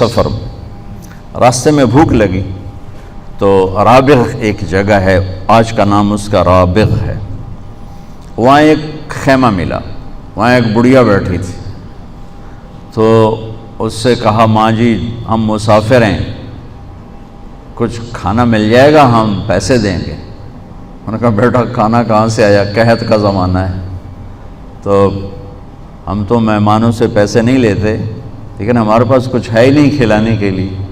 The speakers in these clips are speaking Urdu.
سفر راستے میں بھوک لگی تو رابغ ایک جگہ ہے، آج کا نام اس کا رابغ ہے۔ وہاں ایک خیمہ ملا، وہاں ایک بڑھیا بیٹھی تھی، تو اس سے کہا ماں جی ہم مسافر ہیں، کچھ کھانا مل جائے گا، ہم پیسے دیں گے۔ انہوں نے کہا بیٹا کھانا کہاں سے آیا، قحط کا زمانہ ہے، تو ہم تو مہمانوں سے پیسے نہیں لیتے، لیکن ہمارے پاس کچھ ہے ہی نہیں کھلانے کے لیے۔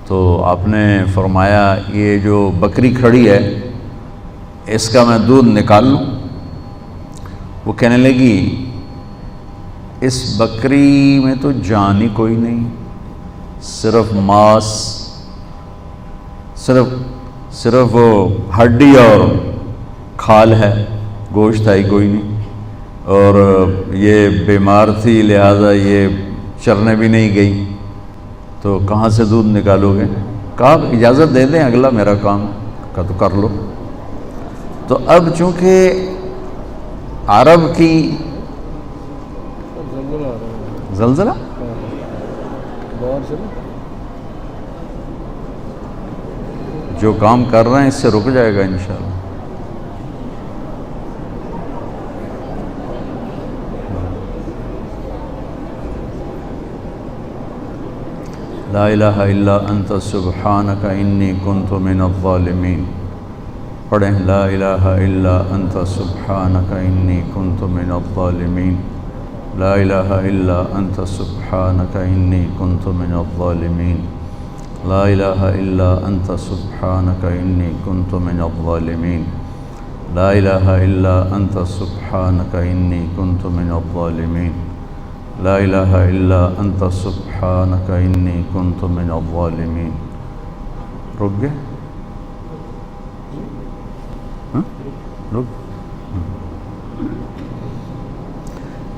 تو آپ نے فرمایا یہ جو بکری کھڑی ہے اس کا میں دودھ نکال لوں؟ وہ کہنے لگی اس بکری میں تو جان ہی کوئی نہیں، صرف ماس، صرف وہ ہڈی اور کھال ہے، گوشت ہے ہی کوئی نہیں، اور یہ بیمار تھی لہذا یہ چرنے بھی نہیں گئی، تو کہاں سے دودھ نکالو گے؟ کہا اجازت دے دیں اگلا میرا کام کا تو کر لو۔ تو اب چونکہ عرب کی زلزلہ جو کام کر رہے ہیں اس سے رک جائے گا انشاءاللہ۔ لا الہ الا انت سبحانک انی کنت من الظالمین۔ پڑھیں لا الہ الا انت سبحانک انی کنت من الظالمین، لا الہ الا انت سبحانک انی کنت من الظالمین، لا الہ الا انت سبحانک انی کنت من الظالمین، لا الہ الا انت سبحانک انی کنت من الظالمین، لا الہ الا انت سبحانک انی کنت من الظالمین۔ رک گئے؟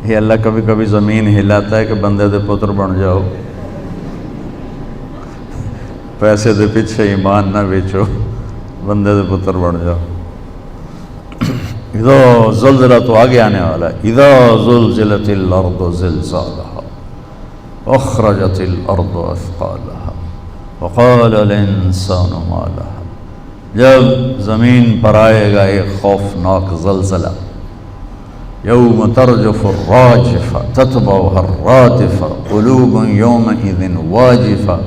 یہ اللہ کبھی کبھی زمین ہلاتا ہے کہ بندے دے پتر بن جاؤ، پیسے دے پیچھے ایمان نہ بیچو، بندے دے پتر بن جاؤ۔ اذا زلزلہ تو آگے آنے والا ہے، اذا زلزلت الارض زلزالها اخرجت الارض اثقالها وقال الانسان ما لها۔ جب زمین پر آئے گا ایک خوفناک زلزلہ، یوم ترجف الراجفہ تتبعها الرادفہ قلوب یومئذ واجفہ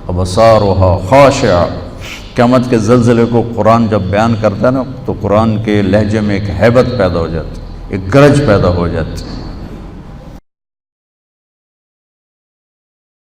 ابصارها خاشعہ۔ قیامت کے زلزلے کو قرآن جب بیان کرتا ہے نا تو قرآن کے لہجے میں ایک ہیبت پیدا ہو جاتی، ایک گرج پیدا ہو جاتی۔